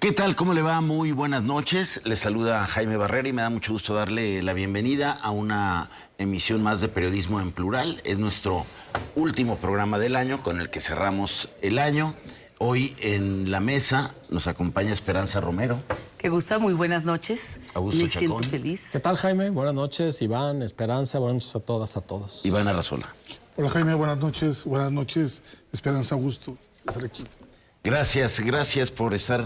¿Qué tal? ¿Cómo le va? Muy buenas noches. Le saluda Jaime Barrera y me da mucho gusto darle la bienvenida a una emisión más de Periodismo en Plural. Es nuestro último programa del año con el que cerramos el año. Hoy en la mesa nos acompaña Esperanza Romero. Qué gusta, muy buenas noches. Augusto Me Chacón. siento feliz. ¿Qué tal, Jaime? Buenas noches, Iván, Esperanza, buenas noches a todas, a todos. Iván Arrazola. Hola Jaime, buenas noches, Esperanza, gusto de estar aquí. Gracias por estar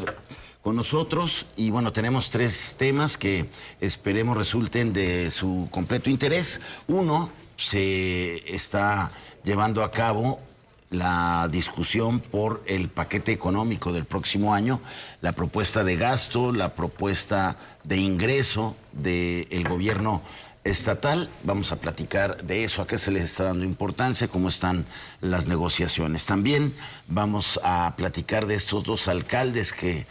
con nosotros. Y bueno, tenemos tres temas que esperemos resulten de su completo interés. Uno, se está llevando a cabo la discusión por el paquete económico del próximo año, la propuesta de gasto, la propuesta de ingreso del gobierno estatal. Vamos a platicar de eso, a qué se les está dando importancia, cómo están las negociaciones. También vamos a platicar de estos dos alcaldes que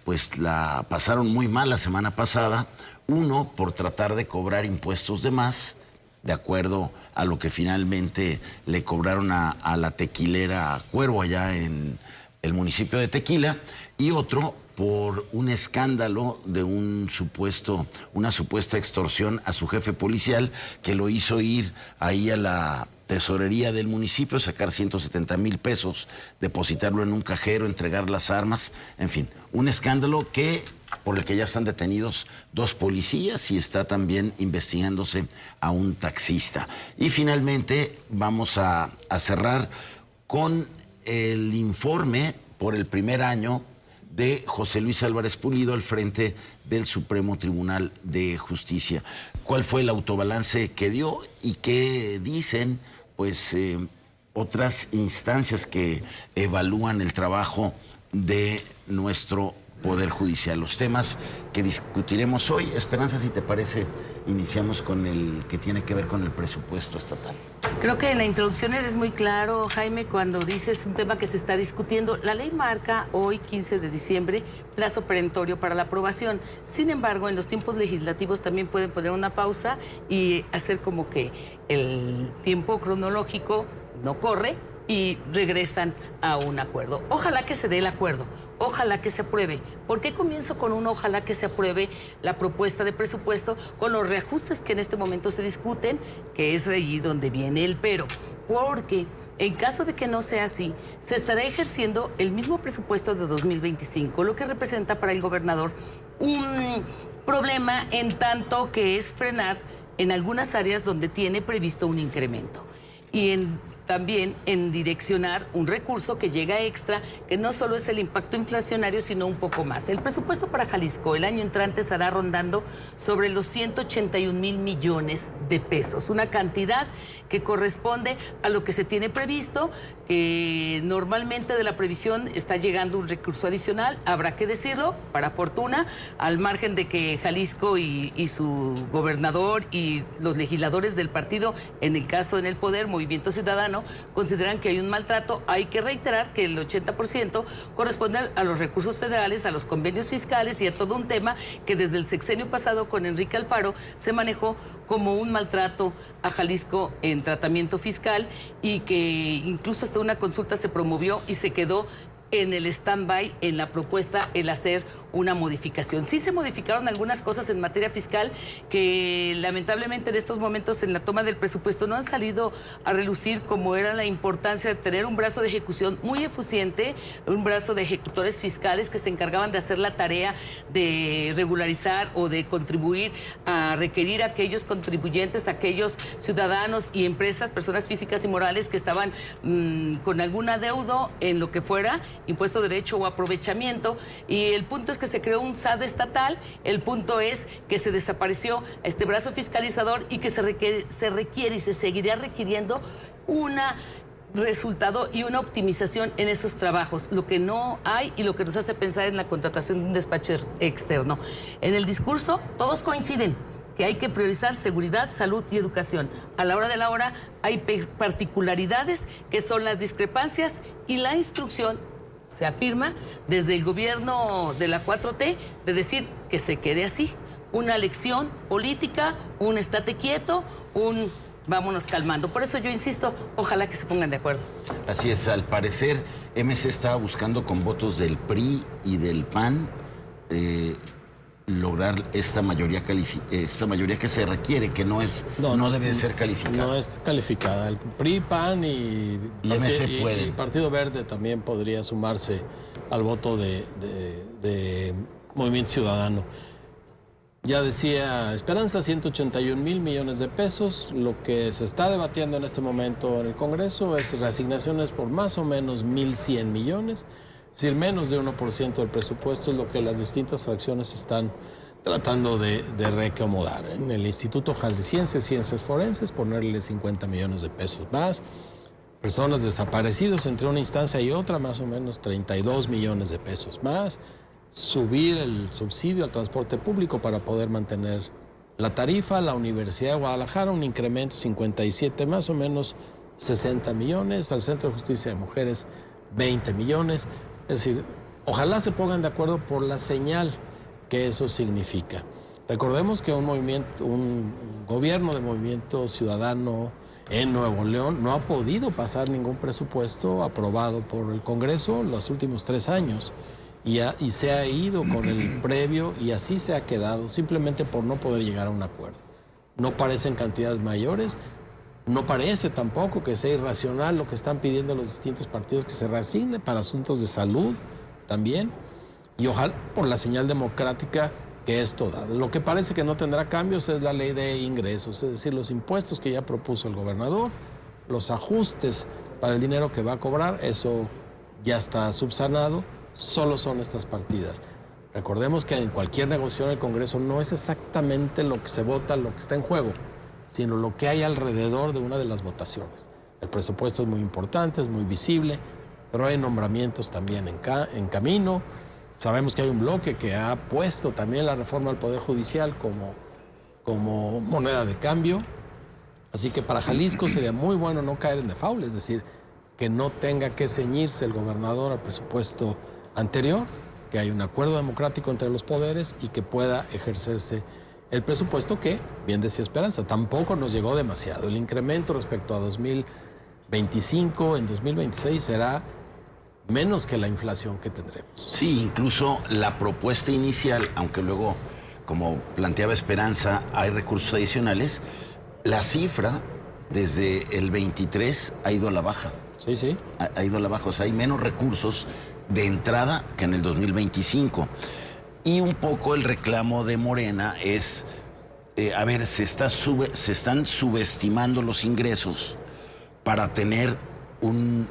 pues la pasaron muy mal la semana pasada. Uno, por tratar de cobrar impuestos de más, de acuerdo a lo que finalmente le cobraron a la tequilera Cuervo allá en el municipio de Tequila, y otro por un escándalo de una supuesta extorsión a su jefe policial, que lo hizo ir ahí a la tesorería del municipio, sacar 170,000 pesos, depositarlo en un cajero, entregar las armas, en fin, un escándalo por el que ya están detenidos 2 policías y está también investigándose a un taxista. Y finalmente vamos a cerrar con el informe por el primer año de José Luis Álvarez Pulido al frente del Supremo Tribunal de Justicia. ¿Cuál fue el autobalance que dio y qué dicen otras instancias que evalúan el trabajo de nuestro Poder Judicial? Los temas que discutiremos hoy. Esperanza, si te parece, iniciamos con el que tiene que ver con el presupuesto estatal. Creo que en la introducción eres muy claro, Jaime, cuando dices un tema que se está discutiendo. La ley marca hoy, 15 de diciembre, plazo perentorio para la aprobación. Sin embargo, en los tiempos legislativos también pueden poner una pausa y hacer como que el tiempo cronológico no corre y regresan a un acuerdo. Ojalá que se dé el acuerdo, ojalá que se apruebe. ¿Por qué comienzo con un ojalá que se apruebe la propuesta de presupuesto con los reajustes que en este momento se discuten, que es ahí donde viene el pero? Porque en caso de que no sea así, se estará ejerciendo el mismo presupuesto de 2025, lo que representa para el gobernador un problema en tanto que es frenar en algunas áreas donde tiene previsto un incremento. Y también en direccionar un recurso que llega extra, que no solo es el impacto inflacionario, sino un poco más. El presupuesto para Jalisco el año entrante estará rondando sobre los 181,000 millones de pesos, una cantidad que corresponde a lo que se tiene previsto, que normalmente de la previsión está llegando un recurso adicional, habrá que decirlo, para fortuna, al margen de que Jalisco y su gobernador y los legisladores del partido, en el caso en el poder, Movimiento Ciudadano, consideran que hay un maltrato. Hay que reiterar que el 80% corresponde a los recursos federales, a los convenios fiscales y a todo un tema que desde el sexenio pasado con Enrique Alfaro se manejó como un maltrato a Jalisco en tratamiento fiscal, y que incluso hasta una consulta se promovió y se quedó en el stand-by en la propuesta el hacer una modificación. Sí se modificaron algunas cosas en materia fiscal que lamentablemente en estos momentos en la toma del presupuesto no han salido a relucir, como era la importancia de tener un brazo de ejecución muy eficiente, un brazo de ejecutores fiscales que se encargaban de hacer la tarea de regularizar o de contribuir a requerir a aquellos contribuyentes, a aquellos ciudadanos y empresas, personas físicas y morales que estaban con algún adeudo en lo que fuera, impuesto derecho o aprovechamiento. Y el punto es que se creó un SAT estatal, el punto es que se desapareció este brazo fiscalizador y que se requiere y se seguirá requiriendo un resultado y una optimización en esos trabajos, lo que no hay y lo que nos hace pensar en la contratación de un despacho externo. En el discurso todos coinciden que hay que priorizar seguridad, salud y educación. A la hora de la hora hay particularidades que son las discrepancias y la instrucción se afirma desde el gobierno de la 4T de decir que se quede así. Una lección política, un estate quieto, un vámonos calmando. Por eso yo insisto, ojalá que se pongan de acuerdo. Así es, al parecer MC estaba buscando con votos del PRI y del PAN lograr esta mayoría que se requiere, que no debe de ser calificada. No es calificada. El PRI, PAN y MC pueden. y Partido Verde también podría sumarse al voto de Movimiento Ciudadano. Ya decía Esperanza, 181 mil millones de pesos. Lo que se está debatiendo en este momento en el Congreso es reasignaciones por más o menos 1.100 millones. Es decir, menos de 1% del presupuesto es lo que las distintas fracciones están tratando de reacomodar. En el Instituto Jalisciense de Ciencias Forenses, ponerle 50 millones de pesos más. Personas desaparecidos entre una instancia y otra, más o menos 32 millones de pesos más. Subir el subsidio al transporte público para poder mantener la tarifa. La Universidad de Guadalajara, un incremento 57, más o menos 60 millones. Al Centro de Justicia de Mujeres, 20 millones. Es decir, ojalá se pongan de acuerdo por la señal que eso significa. Recordemos que un gobierno de Movimiento Ciudadano en Nuevo León no ha podido pasar ningún presupuesto aprobado por el Congreso los últimos 3 años y se ha ido con el previo y así se ha quedado, simplemente por no poder llegar a un acuerdo. No parecen cantidades mayores. No parece tampoco que sea irracional lo que están pidiendo los distintos partidos, que se reasigne para asuntos de salud también. Y ojalá por la señal democrática que esto da. Lo que parece que no tendrá cambios es la ley de ingresos, es decir, los impuestos que ya propuso el gobernador, los ajustes para el dinero que va a cobrar, eso ya está subsanado, solo son estas partidas. Recordemos que en cualquier negociación del Congreso no es exactamente lo que se vota, lo que está en juego, sino lo que hay alrededor de una de las votaciones. El presupuesto es muy importante, es muy visible, pero hay nombramientos también en camino. Sabemos que hay un bloque que ha puesto también la reforma al Poder Judicial como moneda de cambio. Así que para Jalisco sería muy bueno no caer en default, es decir, que no tenga que ceñirse el gobernador al presupuesto anterior, que hay un acuerdo democrático entre los poderes y que pueda ejercerse el presupuesto que, bien decía Esperanza, tampoco nos llegó demasiado. El incremento respecto a 2025, en 2026 será menos que la inflación que tendremos. Sí, incluso la propuesta inicial, aunque luego, como planteaba Esperanza, hay recursos adicionales, la cifra desde el 23 ha ido a la baja. Sí, sí. Ha ido a la baja, o sea, hay menos recursos de entrada que en el 2025. Y un poco el reclamo de Morena es, a ver, se están subestimando los ingresos para tener un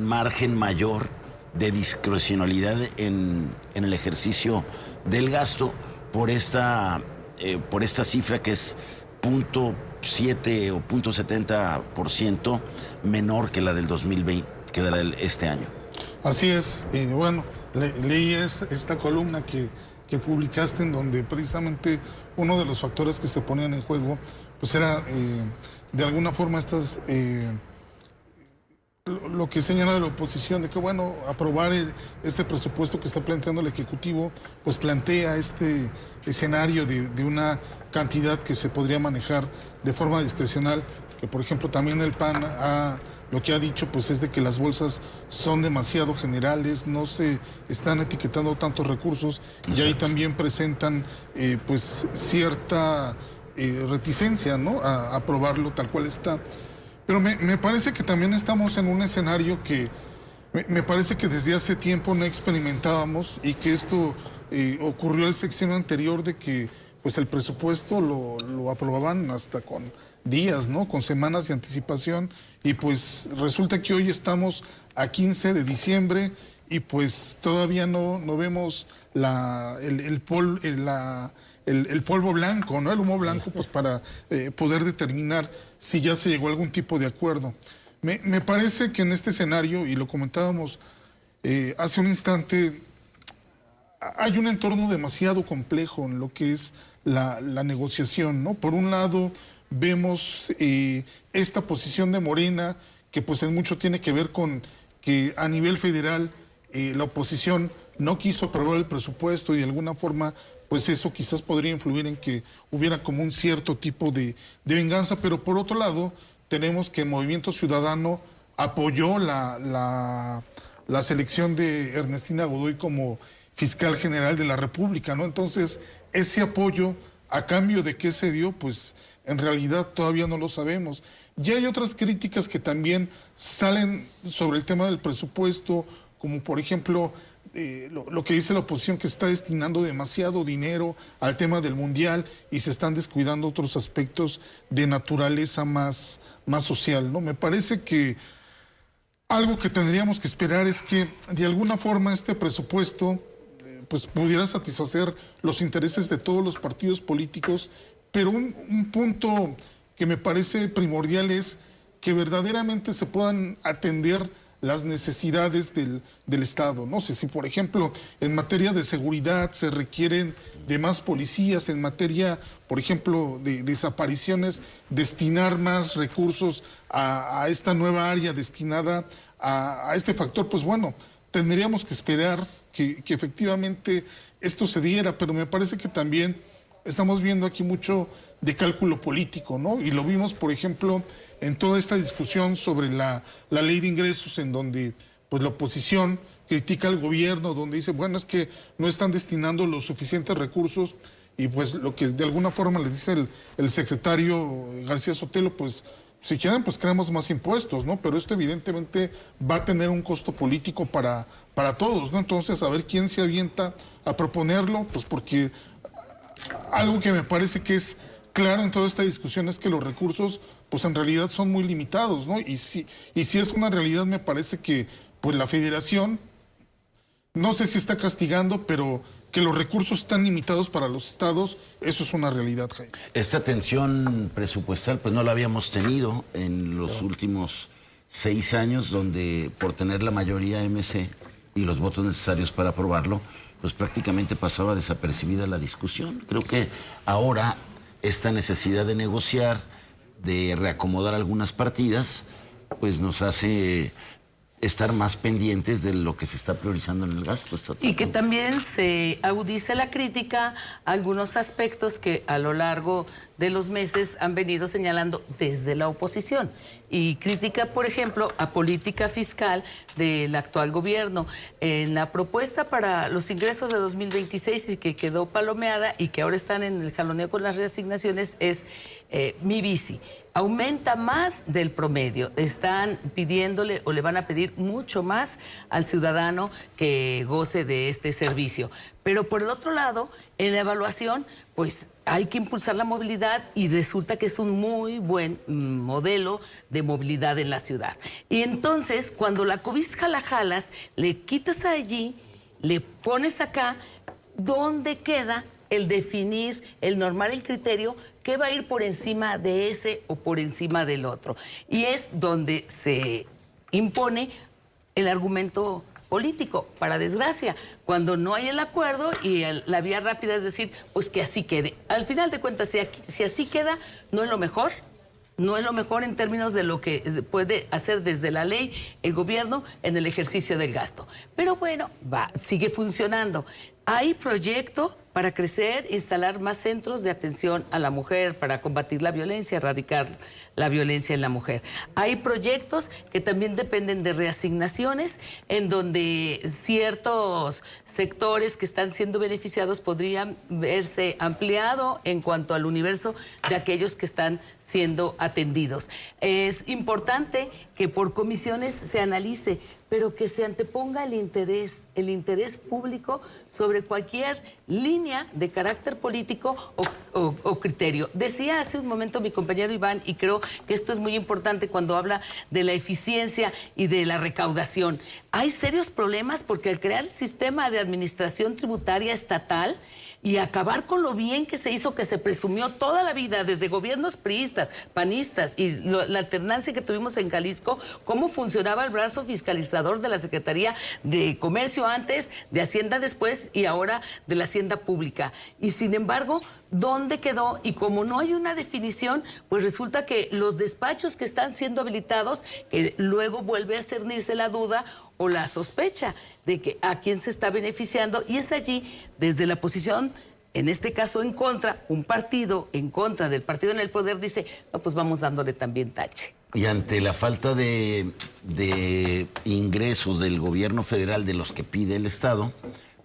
margen mayor de discrecionalidad en el ejercicio del gasto por esta cifra que es 0.7 o 0.70% menor que la del 2020, que la de este año. Así es. Bueno, leí esta columna que publicaste en donde precisamente uno de los factores que se ponían en juego pues era de alguna forma lo que señala la oposición de que bueno, aprobar este presupuesto que está planteando el Ejecutivo pues plantea este escenario de una cantidad que se podría manejar de forma discrecional, que por ejemplo también el PAN lo que ha dicho pues es de que las bolsas son demasiado generales, no se están etiquetando tantos recursos. Exacto. Y ahí también presentan pues cierta reticencia, ¿no?, a aprobarlo tal cual está. Pero me parece que también estamos en un escenario que me parece que desde hace tiempo no experimentábamos y que esto ocurrió el sexenio anterior de que pues el presupuesto lo aprobaban hasta con días, ¿no?, con semanas de anticipación, y pues resulta que hoy estamos a 15 de diciembre y pues todavía no vemos el polvo blanco, ¿no?, el humo blanco, pues para poder determinar si ya se llegó a algún tipo de acuerdo. Me parece que en este escenario, y lo comentábamos hace un instante, hay un entorno demasiado complejo en lo que es la negociación, ¿no? Por un lado, vemos esta posición de Morena, que pues en mucho tiene que ver con que a nivel federal la oposición no quiso aprobar el presupuesto y de alguna forma pues eso quizás podría influir en que hubiera como un cierto tipo de venganza, pero por otro lado tenemos que Movimiento Ciudadano apoyó la selección de Ernestina Godoy como fiscal general de la República, ¿no? Entonces, ese apoyo, ¿a cambio de qué se dio? Pues en realidad todavía no lo sabemos. Y hay otras críticas que también salen sobre el tema del presupuesto, como por ejemplo lo que dice la oposición, que está destinando demasiado dinero al tema del Mundial y se están descuidando otros aspectos de naturaleza más social, ¿no? Me parece que algo que tendríamos que esperar es que de alguna forma este presupuesto pues pudiera satisfacer los intereses de todos los partidos políticos, pero un punto que me parece primordial es que verdaderamente se puedan atender las necesidades del Estado. No sé si, por ejemplo, en materia de seguridad se requieren de más policías, en materia, por ejemplo, de desapariciones, destinar más recursos a esta nueva área destinada a este factor. Pues bueno, tendríamos que esperar que efectivamente esto se diera, pero me parece que también estamos viendo aquí mucho de cálculo político, ¿no? Y lo vimos, por ejemplo, en toda esta discusión sobre la ley de ingresos, en donde pues la oposición critica al gobierno, donde dice, bueno, es que no están destinando los suficientes recursos, y pues lo que de alguna forma le dice el secretario García Sotelo, pues si quieren, pues creamos más impuestos, ¿no? Pero esto evidentemente va a tener un costo político para todos, ¿no? Entonces, a ver quién se avienta a proponerlo, pues porque algo que me parece que es claro en toda esta discusión es que los recursos, pues en realidad son muy limitados, ¿no? Y si es una realidad, me parece que pues la Federación, no sé si está castigando, pero que los recursos están limitados para los estados, eso es una realidad, Jaime. Esta tensión presupuestal, pues no la habíamos tenido en los últimos 6 años, donde por tener la mayoría MC y los votos necesarios para aprobarlo, pues prácticamente pasaba desapercibida la discusión. Creo que ahora esta necesidad de negociar, de reacomodar algunas partidas, pues nos hace estar más pendientes de lo que se está priorizando en el gasto estatal. Y que también se agudice la crítica a algunos aspectos que a lo largo de los meses han venido señalando desde la oposición. Y crítica, por ejemplo, a política fiscal del actual gobierno. En la propuesta para los ingresos de 2026 y que quedó palomeada y que ahora están en el jaloneo con las reasignaciones es Mi Bici. Aumenta más del promedio. Están pidiéndole o le van a pedir mucho más al ciudadano que goce de este servicio. Pero por el otro lado, en la evaluación, pues hay que impulsar la movilidad y resulta que es un muy buen modelo de movilidad en la ciudad. Y entonces, cuando la cobija la jalas, le quitas allí, le pones acá, ¿dónde queda el definir, el normar el criterio que va a ir por encima de ese o por encima del otro? Y es donde se impone el argumento político, para desgracia, cuando no hay el acuerdo y la vía rápida es decir, pues que así quede. Al final de cuentas, si así queda, no es lo mejor. No es lo mejor en términos de lo que puede hacer desde la ley el gobierno en el ejercicio del gasto. Pero bueno, sigue funcionando. Hay proyecto para crecer, instalar más centros de atención a la mujer, para combatir la violencia, erradicar la violencia en la mujer. Hay proyectos que también dependen de reasignaciones, en donde ciertos sectores que están siendo beneficiados podrían verse ampliado en cuanto al universo de aquellos que están siendo atendidos. Es importante que por comisiones se analice, pero que se anteponga el interés público sobre cualquier línea de carácter político o criterio. Decía hace un momento mi compañero Iván, y creo que esto es muy importante cuando habla de la eficiencia y de la recaudación. Hay serios problemas porque al crear el sistema de administración tributaria estatal y acabar con lo bien que se hizo, que se presumió toda la vida desde gobiernos priistas, panistas y la alternancia que tuvimos en Jalisco, cómo funcionaba el brazo fiscalizador de la Secretaría de Comercio antes, de Hacienda después y ahora de la Hacienda Pública. Y sin embargo, ¿dónde quedó? Y como no hay una definición, pues resulta que los despachos que están siendo habilitados, luego vuelve a cernirse la duda o la sospecha de que a quién se está beneficiando, y es allí, desde la posición, en este caso en contra, un partido en contra del partido en el poder dice, no, pues vamos dándole también tache. Y ante la falta de ingresos del gobierno federal de los que pide el Estado,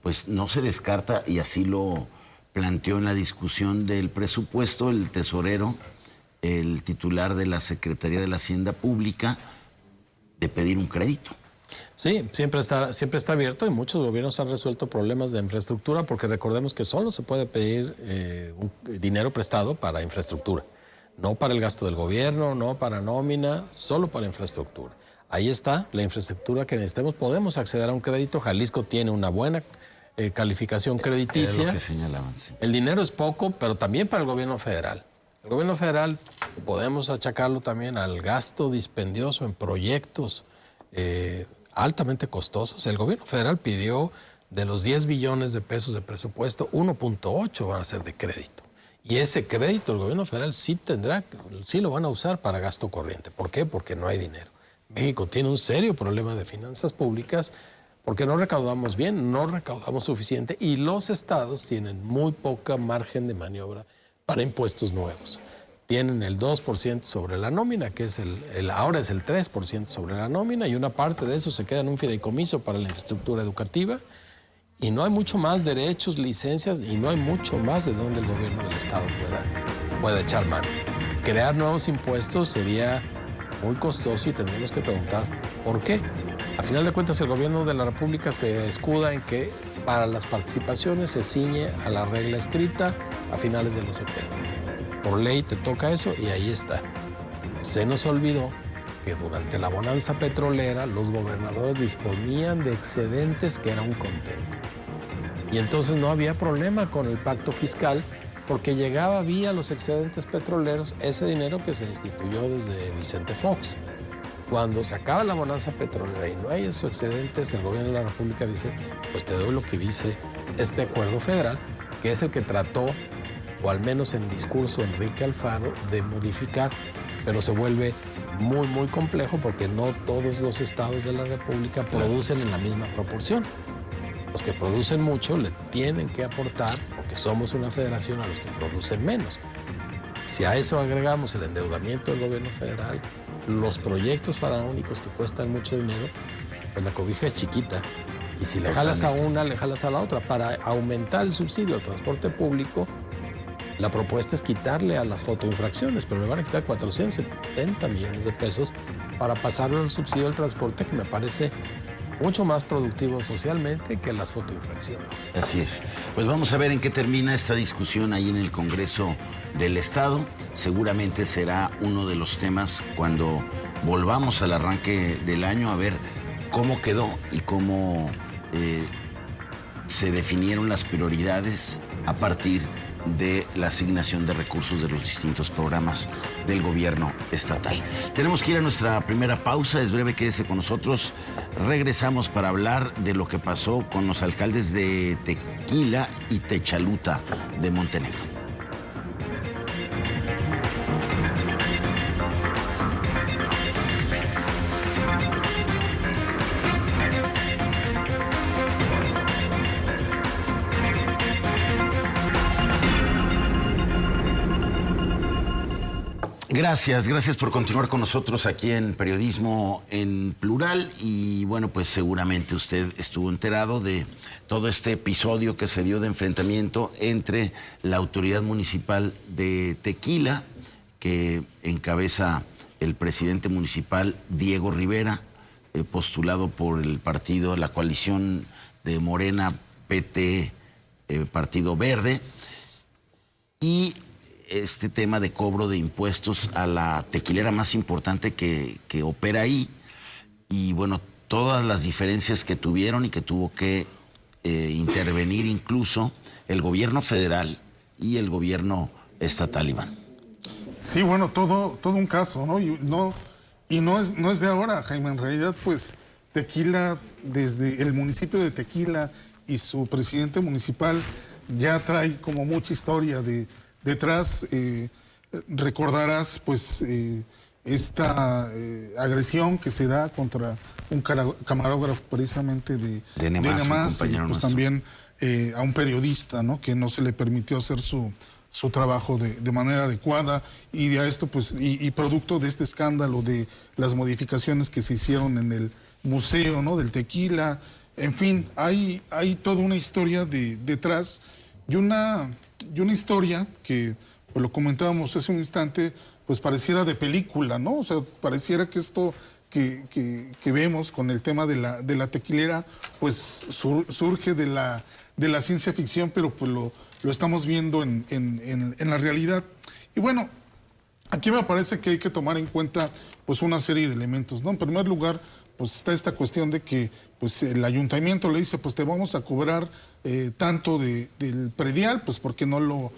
pues no se descarta, y así lo planteó en la discusión del presupuesto el tesorero, el titular de la Secretaría de la Hacienda Pública, de pedir un crédito. Sí, siempre está abierto y muchos gobiernos han resuelto problemas de infraestructura porque recordemos que solo se puede pedir dinero prestado para infraestructura, no para el gasto del gobierno, no para nómina, solo para infraestructura. Ahí está la infraestructura que necesitemos, podemos acceder a un crédito. Jalisco tiene una buena calificación crediticia. Era lo que señalaban, sí. El dinero es poco, pero también para el gobierno federal. El gobierno federal podemos achacarlo también al gasto dispendioso en proyectos altamente costosos. El gobierno federal pidió de los 10 billones de pesos de presupuesto, 1.8 van a ser de crédito. Y ese crédito el gobierno federal sí lo van a usar para gasto corriente. ¿Por qué? Porque no hay dinero. México tiene un serio problema de finanzas públicas porque no recaudamos bien, no recaudamos suficiente y los estados tienen muy poca margen de maniobra para impuestos nuevos. Tienen el 2% sobre la nómina, que es ahora es el 3% sobre la nómina, y una parte de eso se queda en un fideicomiso para la infraestructura educativa, y no hay mucho más derechos, licencias, y no hay mucho más de donde el gobierno del estado pueda echar mano. Crear nuevos impuestos sería muy costoso y tendremos que preguntar por qué. A final de cuentas, el gobierno de la República se escuda en que para las participaciones se ciñe a la regla escrita a finales de los 70. Por ley te toca eso y ahí está. Se nos olvidó que durante la bonanza petrolera los gobernadores disponían de excedentes que era un contento. Y entonces no había problema con el pacto fiscal porque llegaba vía los excedentes petroleros ese dinero que se instituyó desde Vicente Fox. Cuando se acaba la bonanza petrolera y no hay esos excedentes, el gobierno de la República dice, pues te doy lo que dice este acuerdo federal, que es el que trató, o al menos en discurso Enrique Alfaro, de modificar, pero se vuelve muy, muy complejo porque no todos los estados de la República producen en la misma proporción. Los que producen mucho le tienen que aportar, porque somos una federación, a los que producen menos. Si a eso agregamos el endeudamiento del gobierno federal, los proyectos faraónicos que cuestan mucho dinero, pues la cobija es chiquita. Y si le jalas a una, le jalas a la otra. Para aumentar el subsidio al transporte público, la propuesta es quitarle a las fotoinfracciones, pero le van a quitar 470 millones de pesos para pasarlo al subsidio al transporte, que me parece mucho más productivo socialmente que las fotoinfracciones. Así es. Pues vamos a ver en qué termina esta discusión ahí en el Congreso del Estado. Seguramente será uno de los temas cuando volvamos al arranque del año a ver cómo quedó y cómo se definieron las prioridades a partir de la asignación de recursos de los distintos programas del gobierno estatal. Tenemos que ir a nuestra primera pausa, es breve, quédese con nosotros. Regresamos para hablar de lo que pasó con los alcaldes de Tequila y Techaluta de Montenegro. Gracias por continuar con nosotros aquí en Periodismo en Plural. Y bueno, pues seguramente usted estuvo enterado de todo este episodio que se dio de enfrentamiento entre la autoridad municipal de Tequila, que encabeza el presidente municipal Diego Rivera, postulado por el partido, la coalición de Morena, PT, Partido Verde, y este tema de cobro de impuestos a la tequilera más importante que opera ahí, y bueno, todas las diferencias que tuvieron y que tuvo que intervenir incluso el gobierno federal y el gobierno estatal, Iván. Sí, bueno, todo un caso, ¿no? Y no es de ahora, Jaime. En realidad, pues, Tequila, desde el municipio de Tequila y su presidente municipal, ya trae como mucha historia detrás. Recordarás, pues, esta agresión que se da contra un camarógrafo precisamente de Nemás, y pues también a un periodista, ¿no? Que no se le permitió hacer su trabajo de manera adecuada, y a esto, pues, y producto de este escándalo de las modificaciones que se hicieron en el museo, ¿no? Del tequila, En fin, hay toda una historia detrás y una historia que, pues lo comentábamos hace un instante, pues pareciera de película, ¿no? O sea, pareciera que esto que vemos con el tema de la tequilera, pues surge de la ciencia ficción, pero pues lo estamos viendo en la realidad. Y bueno, aquí me parece que hay que tomar en cuenta pues una serie de elementos, ¿no? En primer lugar, pues está esta cuestión de que pues el ayuntamiento le dice, pues te vamos a cobrar tanto del predial, pues porque no lo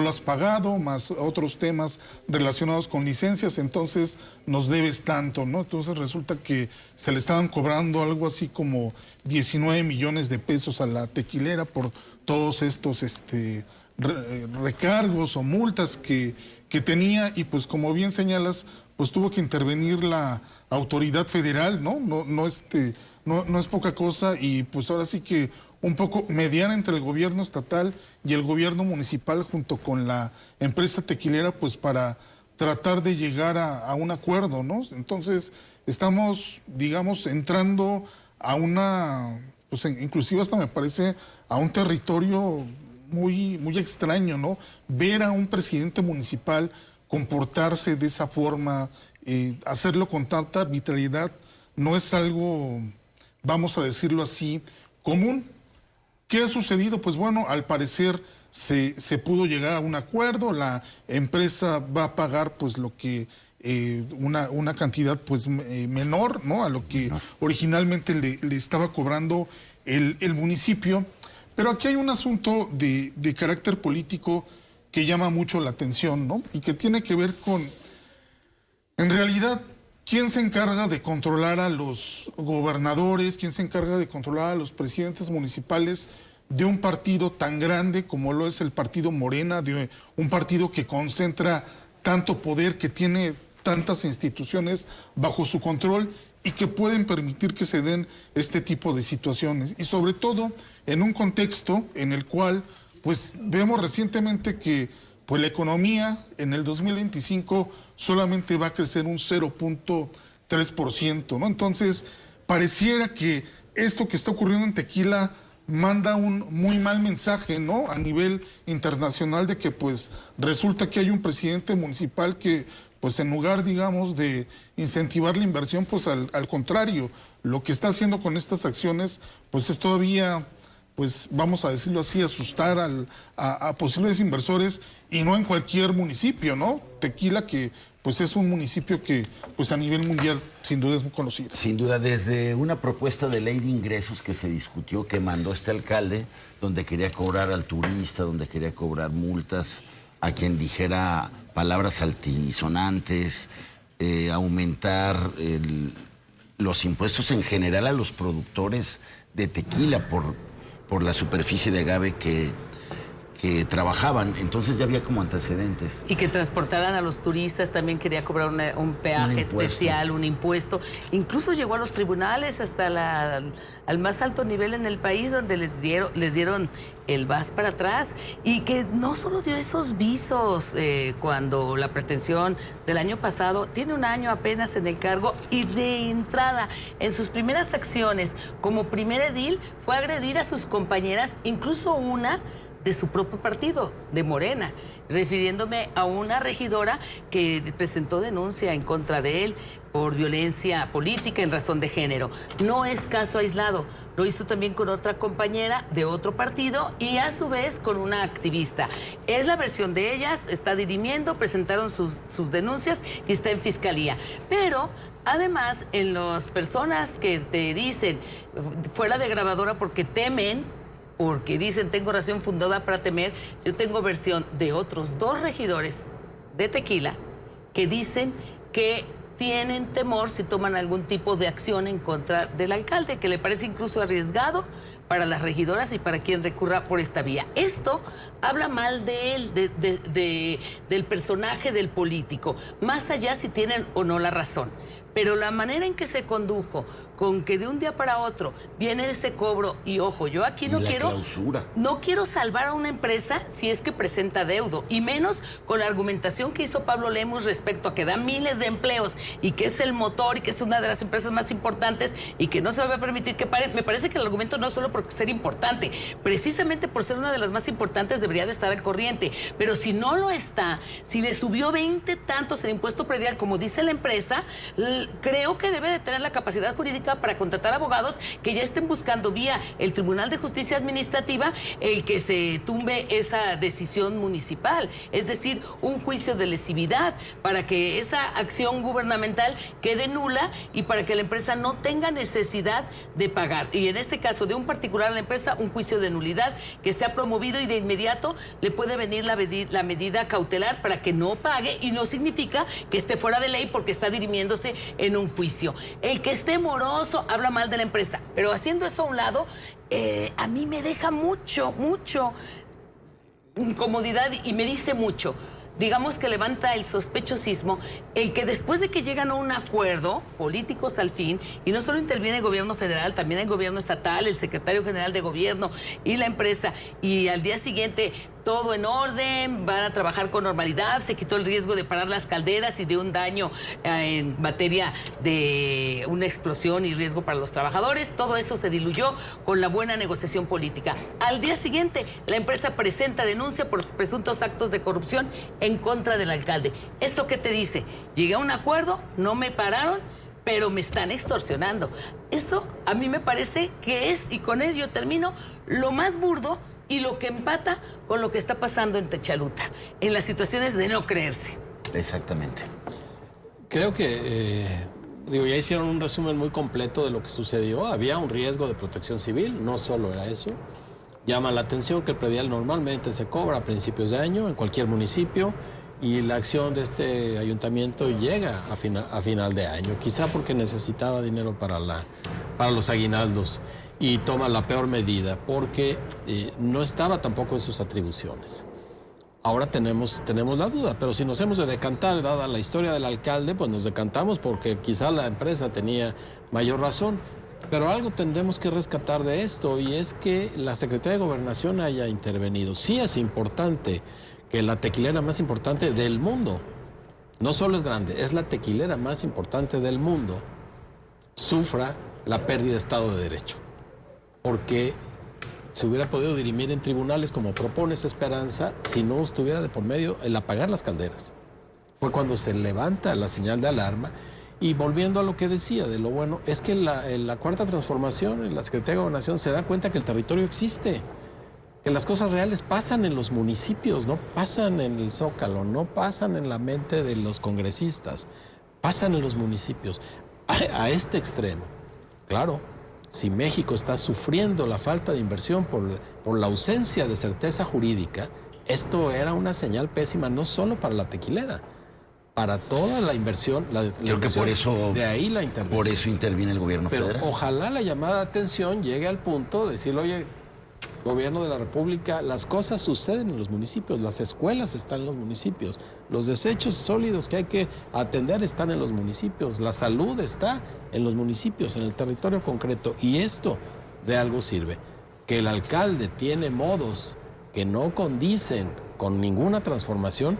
has pagado, más otros temas relacionados con licencias, entonces nos debes tanto, ¿no? Entonces resulta que se le estaban cobrando algo así como 19 millones de pesos a la tequilera por todos estos recargos o multas que tenía, y pues como bien señalas, pues tuvo que intervenir la autoridad federal, ¿no? No es poca cosa, y pues ahora sí que un poco mediar entre el gobierno estatal y el gobierno municipal junto con la empresa tequilera, pues para tratar de llegar a un acuerdo, ¿no? Entonces estamos, digamos, entrando a pues inclusive hasta me parece a un territorio muy, muy extraño, ¿no? Ver a un presidente municipal comportarse de esa forma, hacerlo con tanta arbitrariedad, no es algo, vamos a decirlo así, común. ¿Qué ha sucedido? Pues bueno, al parecer se pudo llegar a un acuerdo, la empresa va a pagar pues lo que, una cantidad pues menor, ¿no? A lo que originalmente le estaba cobrando el municipio. Pero aquí hay un asunto de carácter político que llama mucho la atención, ¿no? Y que tiene que ver con, en realidad, ¿quién se encarga de controlar a los gobernadores? ¿Quién se encarga de controlar a los presidentes municipales de un partido tan grande como lo es el partido Morena, de un partido que concentra tanto poder, que tiene tantas instituciones bajo su control y que pueden permitir que se den este tipo de situaciones? Y sobre todo en un contexto en el cual pues vemos recientemente que pues la economía en el 2025 solamente va a crecer un 0.3%, ¿no? Entonces, pareciera que esto que está ocurriendo en Tequila manda un muy mal mensaje, ¿no? A nivel internacional, de que pues resulta que hay un presidente municipal que pues en lugar, digamos, de incentivar la inversión, pues al contrario, lo que está haciendo con estas acciones pues es todavía, pues vamos a decirlo así, asustar a posibles inversores, y no en cualquier municipio, ¿no? Tequila, que pues es un municipio que pues a nivel mundial sin duda es muy conocido. Sin duda, desde una propuesta de ley de ingresos que se discutió, que mandó este alcalde, donde quería cobrar al turista, donde quería cobrar multas a quien dijera palabras altisonantes, aumentar los impuestos en general a los productores de tequila por la superficie de agave que trabajaban. Entonces ya había como antecedentes. Y que transportaran a los turistas, también quería cobrar un peaje especial, un impuesto. Incluso llegó a los tribunales, hasta al más alto nivel en el país, donde les dieron el vas para atrás. Y que no solo dio esos visos cuando la pretensión del año pasado, tiene un año apenas en el cargo, y de entrada, en sus primeras acciones como primer edil, fue agredir a sus compañeras, incluso una de su propio partido, de Morena, refiriéndome a una regidora que presentó denuncia en contra de él por violencia política en razón de género. No es caso aislado, lo hizo también con otra compañera de otro partido y a su vez con una activista. Es la versión de ellas, está dirimiendo, presentaron sus denuncias y está en fiscalía. Pero además, en las personas que te dicen fuera de grabadora porque temen, porque dicen tengo razón fundada para temer, yo tengo versión de otros 2 regidores de Tequila que dicen que tienen temor si toman algún tipo de acción en contra del alcalde, que le parece incluso arriesgado para las regidoras y para quien recurra por esta vía. Esto habla mal de él, del personaje del político, más allá si tienen o no la razón. Pero la manera en que se condujo, con que de un día para otro viene ese cobro, y ojo, yo aquí no quiero salvar a una empresa si es que presenta deudo, y menos con la argumentación que hizo Pablo Lemus respecto a que da miles de empleos y que es el motor y que es una de las empresas más importantes y que no se va a permitir que pare. Me parece que el argumento no es solo por ser importante, precisamente por ser una de las más importantes debería de estar al corriente, pero si no lo está, si le subió 20 tantos el impuesto predial, como dice la empresa, creo que debe de tener la capacidad jurídica para contratar abogados que ya estén buscando vía el Tribunal de Justicia Administrativa el que se tumbe esa decisión municipal, es decir, un juicio de lesividad para que esa acción gubernamental quede nula y para que la empresa no tenga necesidad de pagar. Y en este caso de un particular a la empresa, un juicio de nulidad que se ha promovido y de inmediato le puede venir la medida cautelar para que no pague, y no significa que esté fuera de ley porque está dirimiéndose en un juicio. El que esté moroso habla mal de la empresa, pero haciendo eso a un lado, a mí me deja mucho incomodidad y me dice mucho. Digamos que levanta el sospechosismo el que después de que llegan a un acuerdo, políticos al fin, y no solo interviene el gobierno federal, también el gobierno estatal, el secretario general de gobierno y la empresa, y al día siguiente todo en orden, van a trabajar con normalidad, se quitó el riesgo de parar las calderas y de un daño en materia de una explosión y riesgo para los trabajadores. Todo esto se diluyó con la buena negociación política. Al día siguiente, la empresa presenta denuncia por presuntos actos de corrupción en contra del alcalde. ¿Esto qué te dice? Llegué a un acuerdo, no me pararon, pero me están extorsionando. Esto a mí me parece que es, y con ello termino, lo más burdo y lo que empata con lo que está pasando en Techaluta, en las situaciones de no creerse. Exactamente. Creo que, ya hicieron un resumen muy completo de lo que sucedió. Había un riesgo de protección civil, no solo era eso. Llama la atención que el predial normalmente se cobra a principios de año en cualquier municipio, y la acción de este ayuntamiento llega a final de año, quizá porque necesitaba dinero para los aguinaldos, y toma la peor medida porque no estaba tampoco en sus atribuciones. Ahora tenemos la duda, pero si nos hemos de decantar, dada la historia del alcalde, pues nos decantamos porque quizá la empresa tenía mayor razón. Pero algo tendremos que rescatar de esto, y es que la Secretaría de Gobernación haya intervenido. Sí es importante que la tequilera más importante del mundo, no solo es grande, es la tequilera más importante del mundo, sufra la pérdida de Estado de Derecho. Porque se hubiera podido dirimir en tribunales como propone esa Esperanza si no estuviera de por medio el apagar las calderas. Fue cuando se levanta la señal de alarma. Y volviendo a lo que decía de lo bueno, es que en la Cuarta Transformación, en la Secretaría de Gobernación, se da cuenta que el territorio existe, que las cosas reales pasan en los municipios, no pasan en el Zócalo, no pasan en la mente de los congresistas, pasan en los municipios. A este extremo, claro, si México está sufriendo la falta de inversión por la ausencia de certeza jurídica, esto era una señal pésima no solo para la tequilera, para toda la inversión. Creo que por eso, de ahí la intervención. Por eso interviene el gobierno federal. Pero ojalá la llamada de atención llegue al punto de decirle, oye, gobierno de la República, las cosas suceden en los municipios, las escuelas están en los municipios, los desechos sólidos que hay que atender están en los municipios, la salud está en los municipios, en el territorio concreto, y esto de algo sirve. Que el alcalde tiene modos que no condicen con ninguna transformación,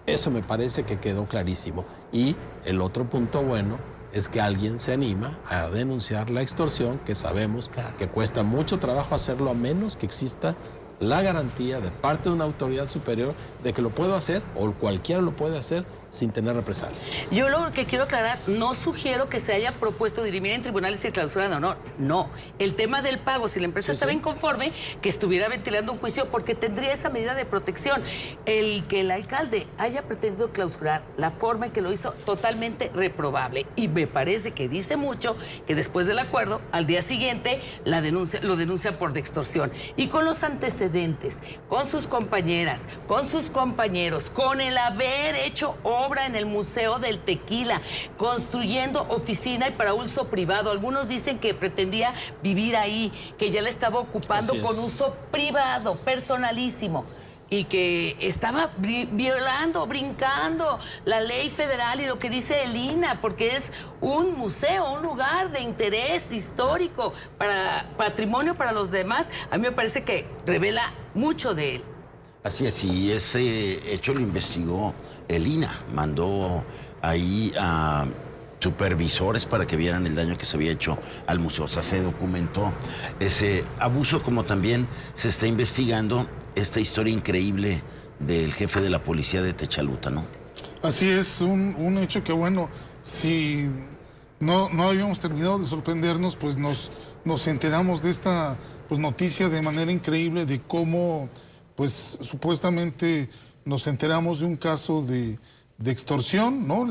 eso me parece que quedó clarísimo. Y el otro punto bueno es que alguien se anima a denunciar la extorsión, que sabemos que cuesta mucho trabajo hacerlo, a menos que exista la garantía de parte de una autoridad superior de que lo puedo hacer, o cualquiera lo puede hacer, sin tener represalias. Yo lo que quiero aclarar, no sugiero que se haya propuesto dirimir en tribunales y clausurar, no. El tema del pago, si la empresa estaba inconforme, que estuviera ventilando un juicio porque tendría esa medida de protección. El que el alcalde haya pretendido clausurar, la forma en que lo hizo, totalmente reprobable. Y me parece que dice mucho que después del acuerdo, al día siguiente, lo denuncia por extorsión. Y con los antecedentes, con sus compañeras, con sus compañeros, con el haber hecho obra en el Museo del Tequila, construyendo oficina y para uso privado. Algunos dicen que pretendía vivir ahí, que ya la estaba ocupando con uso privado, personalísimo. y que estaba violando, brincando la ley federal y lo que dice el INAH, porque es un museo, un lugar de interés histórico para patrimonio para los demás. A mí me parece que revela mucho de él. Así es, y ese hecho lo investigó el INAH, mandó ahí a supervisores para que vieran el daño que se había hecho al museo. O sea, se documentó ese abuso, como también se está investigando esta historia increíble del jefe de la policía de Techaluta, ¿no? Así es, un hecho que, bueno, si no habíamos terminado de sorprendernos, pues nos enteramos de esta pues, noticia de manera increíble de cómo, pues, supuestamente nos enteramos de un caso de extorsión, ¿no?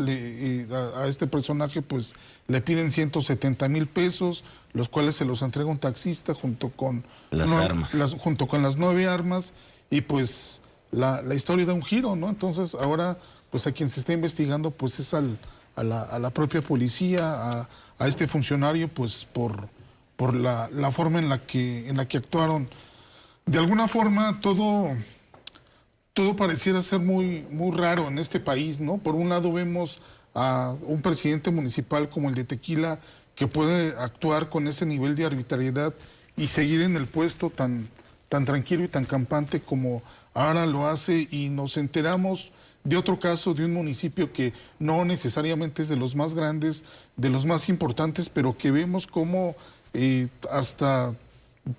A este personaje pues le piden 170,000 pesos, los cuales se los entrega un taxista junto con las armas. Junto con las 9 armas, y pues la historia da un giro, ¿no? Entonces ahora pues a quien se está investigando pues es a la propia policía, a este funcionario, pues por la forma en la que actuaron. De alguna forma todo pareciera ser muy raro en este país, ¿no? Por un lado vemos a un presidente municipal como el de Tequila que puede actuar con ese nivel de arbitrariedad y seguir en el puesto tan tranquilo y tan campante como ahora lo hace, y nos enteramos de otro caso de un municipio que no necesariamente es de los más grandes, de los más importantes, pero que vemos como hasta,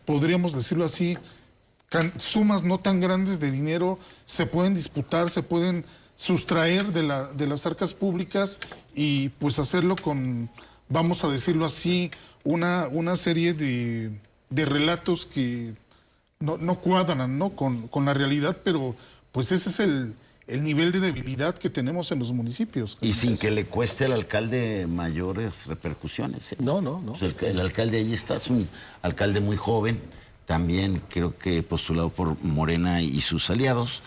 podríamos decirlo así, sumas no tan grandes de dinero se pueden disputar, se pueden sustraer de las arcas públicas, y pues hacerlo con, vamos a decirlo así, una serie de relatos que no cuadran, ¿no? con la realidad, pero pues ese es el nivel de debilidad que tenemos en los municipios. Y sin que le cueste al alcalde mayores repercusiones, ¿eh? No. Pues el alcalde ahí está, es un alcalde muy joven, también creo que postulado por Morena y sus aliados.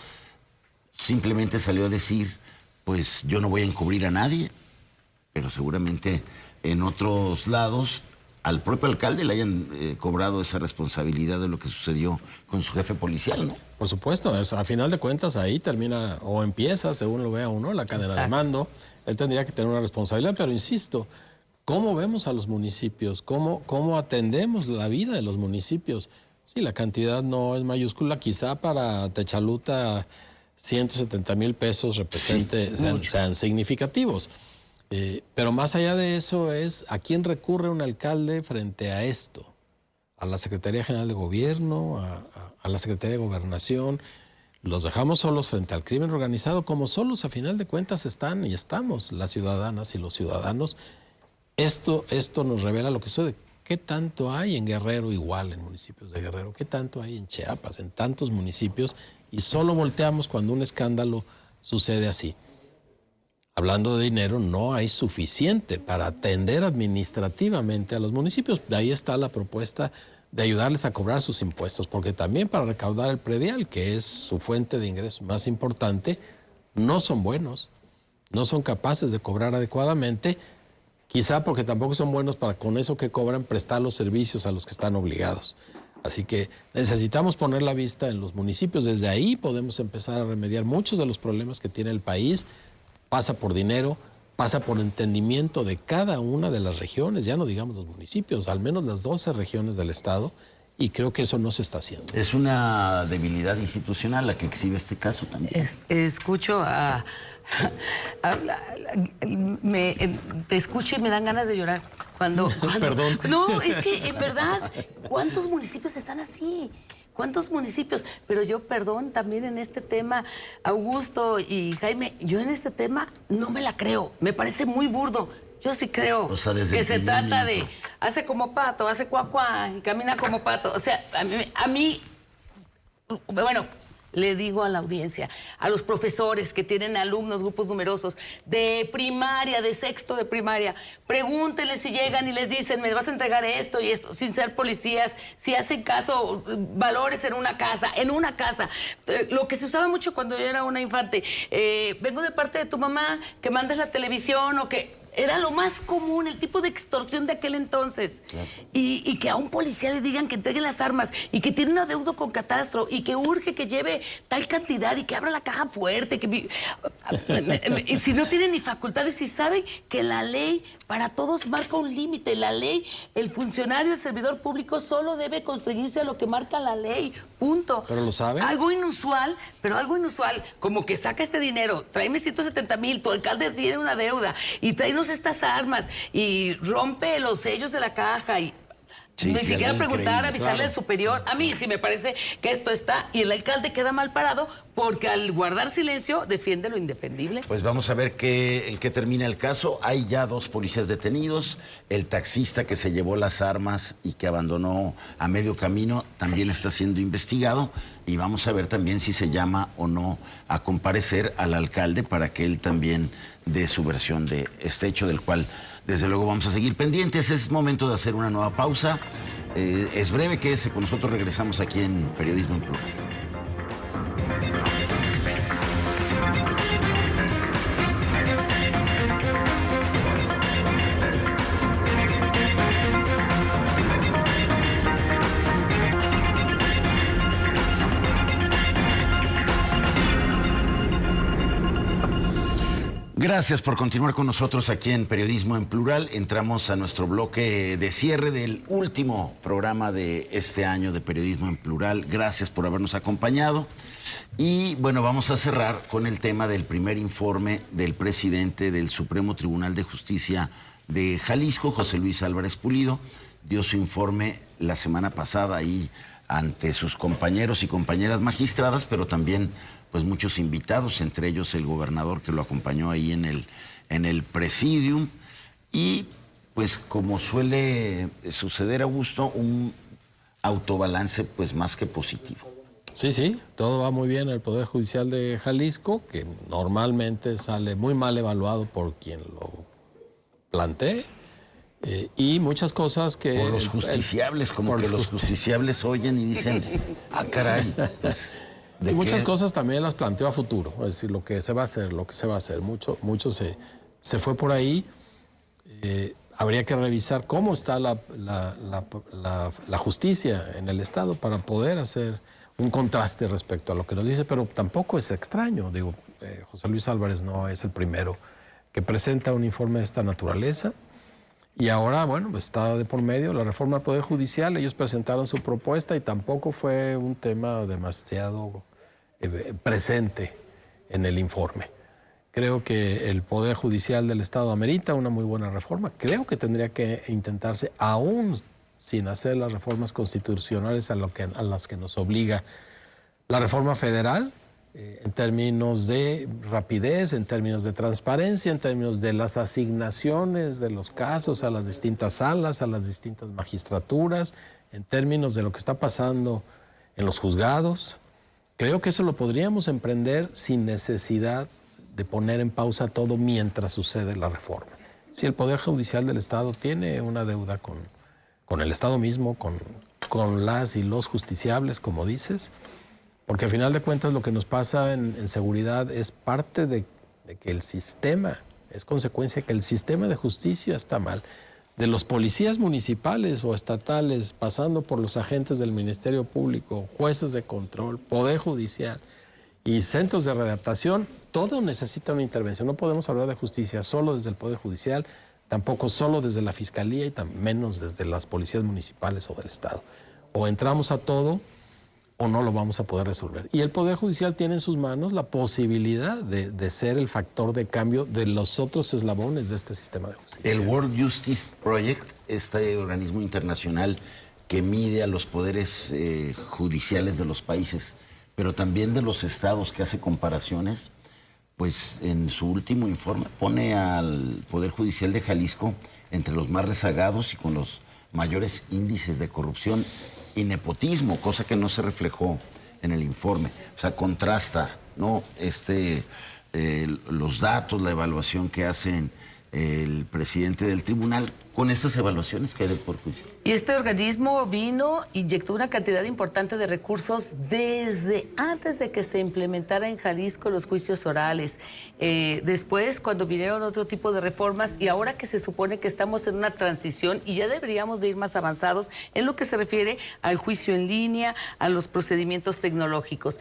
Simplemente salió a decir, pues yo no voy a encubrir a nadie, pero seguramente en otros lados al propio alcalde le hayan cobrado esa responsabilidad de lo que sucedió con su jefe policial, ¿no? Por supuesto, a final de cuentas ahí termina o empieza, según lo vea uno, la cadena de mando. Él tendría que tener una responsabilidad, pero insisto, ¿cómo vemos a los municipios? ¿Cómo atendemos la vida de los municipios? Sí, la cantidad no es mayúscula, quizá para Techaluta 170,000 pesos sean significativos. Pero más allá de eso es a quién recurre un alcalde frente a esto. A la Secretaría General de Gobierno, a la Secretaría de Gobernación. Los dejamos solos frente al crimen organizado, como solos a final de cuentas están y estamos las ciudadanas y los ciudadanos. Esto nos revela lo que sucede. ¿Qué tanto hay en Guerrero igual, en municipios de Guerrero? ¿Qué tanto hay en Chiapas, en tantos municipios? Y solo volteamos cuando un escándalo sucede así. Hablando de dinero, no hay suficiente para atender administrativamente a los municipios. De ahí está la propuesta de ayudarles a cobrar sus impuestos, porque también para recaudar el predial, que es su fuente de ingreso más importante, no son buenos, no son capaces de cobrar adecuadamente, quizá porque tampoco son buenos para con eso que cobran prestar los servicios a los que están obligados. Así que necesitamos poner la vista en los municipios. Desde ahí podemos empezar a remediar muchos de los problemas que tiene el país. Pasa por dinero, pasa por entendimiento de cada una de las regiones, ya no digamos los municipios, al menos las 12 regiones del estado, y creo que eso no se está haciendo. Es una debilidad institucional la que exhibe este caso también. Escucho te escucho y me dan ganas de llorar. Cuando Perdón. No, es que en verdad, ¿cuántos municipios están así? ¿Cuántos municipios? Pero yo, perdón, también en este tema, Augusto y Jaime, yo en este tema no me la creo. Me parece muy burdo. Yo sí creo, o sea, desde que el se primer trata minuto. de hace como pato, hace cuacuá y camina como pato. O sea, a mí, bueno, le digo a la audiencia, a los profesores que tienen alumnos, grupos numerosos, de primaria, de sexto de primaria, pregúntenles si llegan y les dicen, me vas a entregar esto y esto, sin ser policías, si hacen caso, valores en una casa. Lo que se usaba mucho cuando yo era una infante, vengo de parte de tu mamá, que mandes la televisión o que... Era lo más común, el tipo de extorsión de aquel entonces. Claro. Y que a un policía le digan que entregue las armas y que tiene un adeudo con Catastro y que urge que lleve tal cantidad y que abra la caja fuerte. Y si no tiene ni facultades, y saben que la ley para todos marca un límite. La ley, el funcionario, el servidor público solo debe constreñirse a lo que marca la ley. Punto. ¿Pero lo sabe? Algo inusual, como que saca este dinero, tráeme 170,000, tu alcalde tiene una deuda y tráenos estas armas y rompe los sellos de la caja y sí, ni sí, siquiera preguntar, avisarle claro. al superior. A mí sí me parece que esto está, y el alcalde queda mal parado porque al guardar silencio defiende lo indefendible. Pues vamos a ver en qué termina el caso. Hay ya 2 policías detenidos. El taxista que se llevó las armas y que abandonó a medio camino también está siendo investigado. Y vamos a ver también si se llama o no a comparecer al alcalde para que él también dé su versión de este hecho, del cual desde luego vamos a seguir pendientes. Es momento de hacer una nueva pausa. Es breve, quédese con nosotros. Regresamos aquí en Periodismo en Plural. Gracias por continuar con nosotros aquí en Periodismo en Plural. Entramos a nuestro bloque de cierre del último programa de este año de Periodismo en Plural. Gracias por habernos acompañado. Y bueno, vamos a cerrar con el tema del primer informe del presidente del Supremo Tribunal de Justicia de Jalisco, José Luis Álvarez Pulido. Dio su informe la semana pasada ahí ante sus compañeros y compañeras magistradas, pero también pues muchos invitados, entre ellos el gobernador que lo acompañó ahí en el presidium. Y pues como suele suceder, Augusto, un autobalance pues más que positivo. Sí, todo va muy bien en el Poder Judicial de Jalisco, que normalmente sale muy mal evaluado por quien lo plantee. Y muchas cosas que... Por los justiciables, como que los justiciables oyen y dicen, ah, caray. Pues, y muchas cosas también las planteó a futuro, es decir, lo que se va a hacer. Mucho se fue por ahí. Habría que revisar cómo está la justicia en el Estado para poder hacer un contraste respecto a lo que nos dice, pero tampoco es extraño. Digo, José Luis Álvarez no es el primero que presenta un informe de esta naturaleza. Y ahora, bueno, pues está de por medio la reforma al Poder Judicial. Ellos presentaron su propuesta y tampoco fue un tema demasiado presente en el informe. Creo que el Poder Judicial del Estado amerita una muy buena reforma. Creo que tendría que intentarse, aún sin hacer las reformas constitucionales a las que nos obliga la reforma federal, en términos de rapidez, en términos de transparencia, en términos de las asignaciones de los casos a las distintas salas, a las distintas magistraturas, en términos de lo que está pasando en los juzgados. Creo que eso lo podríamos emprender sin necesidad de poner en pausa todo mientras sucede la reforma. Si el Poder Judicial del Estado tiene una deuda con el Estado mismo, con las y los justiciables, como dices, porque al final de cuentas lo que nos pasa en seguridad es parte de que el sistema, es consecuencia que el sistema de justicia está mal. De los policías municipales o estatales, pasando por los agentes del Ministerio Público, jueces de control, Poder Judicial y centros de readaptación, todo necesita una intervención. No podemos hablar de justicia solo desde el Poder Judicial, tampoco solo desde la Fiscalía y menos desde las policías municipales o del Estado. O entramos a todo o no lo vamos a poder resolver. Y el Poder Judicial tiene en sus manos la posibilidad de ser el factor de cambio de los otros eslabones de este sistema de justicia. El World Justice Project, este organismo internacional que mide a los poderes judiciales de los países, pero también de los estados, que hace comparaciones, pues en su último informe pone al Poder Judicial de Jalisco entre los más rezagados y con los mayores índices de corrupción y nepotismo, cosa que no se reflejó en el informe. O sea, contrasta, ¿no? Los datos, la evaluación que hacen el presidente del tribunal con estas evaluaciones que hay por juicio. Y este organismo inyectó una cantidad importante de recursos desde antes de que se implementara en Jalisco los juicios orales. Después, cuando vinieron otro tipo de reformas, y ahora que se supone que estamos en una transición y ya deberíamos de ir más avanzados en lo que se refiere al juicio en línea, a los procedimientos tecnológicos.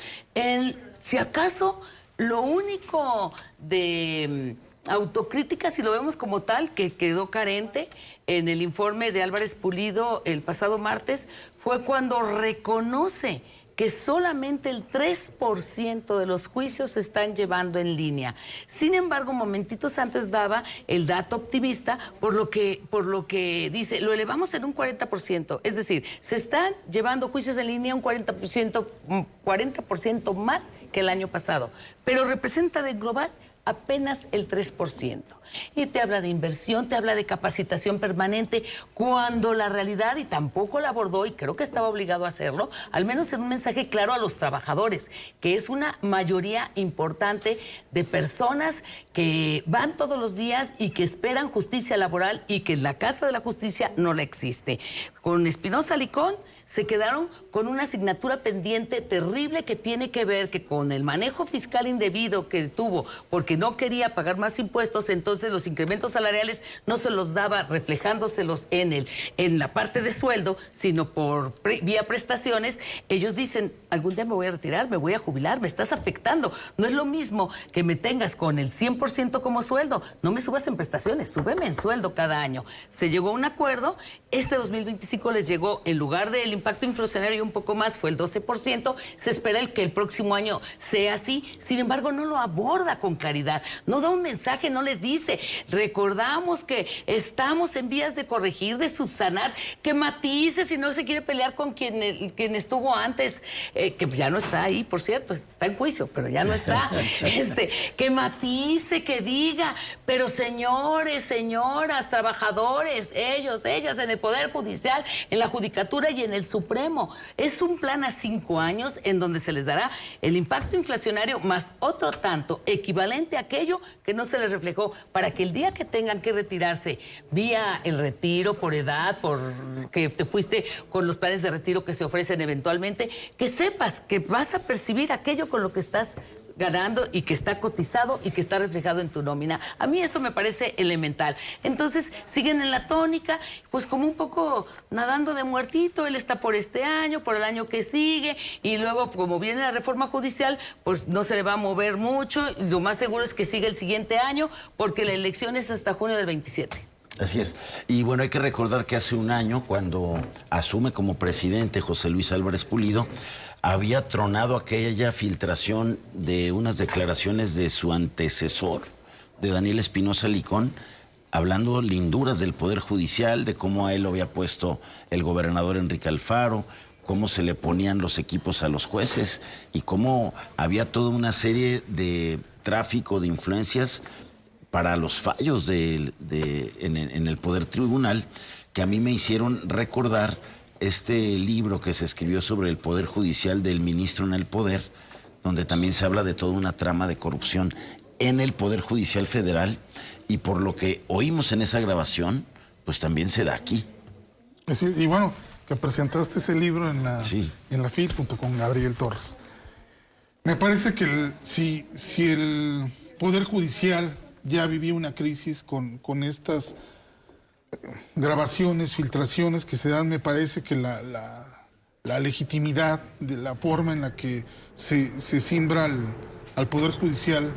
Si acaso, lo único de autocrítica, si lo vemos como tal, que quedó carente en el informe de Álvarez Pulido el pasado martes, fue cuando reconoce que solamente el 3% de los juicios se están llevando en línea. Sin embargo, momentitos antes daba el dato optimista, por lo que dice, lo elevamos en un 40%. Es decir, se están llevando juicios en línea un 40% más que el año pasado. Pero representa de global apenas el 3%. Y te habla de inversión, te habla de capacitación permanente, cuando la realidad, y tampoco la abordó, y creo que estaba obligado a hacerlo, al menos en un mensaje claro a los trabajadores, que es una mayoría importante de personas que van todos los días y que esperan justicia laboral y que en la Casa de la Justicia no la existe. Con Espinosa Licón se quedaron con una asignatura pendiente terrible que tiene que ver que con el manejo fiscal indebido que tuvo, porque no quería pagar más impuestos, entonces los incrementos salariales no se los daba reflejándoselos en la parte de sueldo, sino por vía prestaciones. Ellos dicen, algún día me voy a retirar, me voy a jubilar, me estás afectando. No es lo mismo que me tengas con el 100% como sueldo, no me subas en prestaciones, súbeme en sueldo cada año. Se llegó a un acuerdo, este 2025 les llegó, en lugar del impacto inflacionario un poco más, fue el 12%, se espera que el próximo año sea así, sin embargo no lo aborda con claridad, no da un mensaje, no les dice, recordamos que estamos en vías de corregir, de subsanar, que matice si no se quiere pelear con quien estuvo antes, que ya no está ahí, por cierto, está en juicio, pero ya no está, que matice, que diga, pero señores, señoras, trabajadores, ellos, ellas, en el Poder Judicial, en la Judicatura y en el Supremo, es un plan a 5 años en donde se les dará el impacto inflacionario más otro tanto, equivalente a aquello que no se les reflejó, para que el día que tengan que retirarse vía el retiro por edad, por que te fuiste con los planes de retiro que se ofrecen eventualmente, que sepas que vas a percibir aquello con lo que estás ganando y que está cotizado y que está reflejado en tu nómina. A mí eso me parece elemental. Entonces siguen en la tónica, pues como un poco nadando de muertito. Él está por este año, por el año que sigue, y luego como viene la reforma judicial, pues no se le va a mover mucho. Lo más seguro es que siga el siguiente año, porque la elección es hasta junio del 27. Así es. Y bueno, hay que recordar que hace un año, cuando asume como presidente José Luis Álvarez Pulido, había tronado aquella filtración de unas declaraciones de su antecesor, de Daniel Espinosa Licón, hablando linduras del Poder Judicial, de cómo a él lo había puesto el gobernador Enrique Alfaro, cómo se le ponían los equipos a los jueces y cómo había toda una serie de tráfico de influencias para los fallos en el Poder Tribunal, que a mí me hicieron recordar este libro que se escribió sobre el Poder Judicial del Ministro en el Poder, donde también se habla de toda una trama de corrupción en el Poder Judicial Federal, y por lo que oímos en esa grabación, pues también se da aquí. Sí, y bueno, que presentaste ese libro en la FIL junto con Gabriel Torres. Me parece que si el Poder Judicial ya vivía una crisis con estas grabaciones, filtraciones que se dan, me parece que la legitimidad de la forma en la que se simbra al Poder Judicial,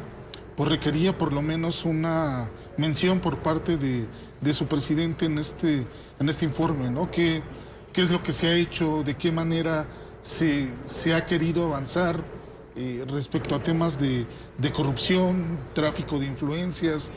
pues requería por lo menos una mención por parte de su presidente en este informe, ¿no? ¿Qué es lo que se ha hecho? ¿De qué manera se ha querido avanzar respecto a temas de corrupción, tráfico de influencias,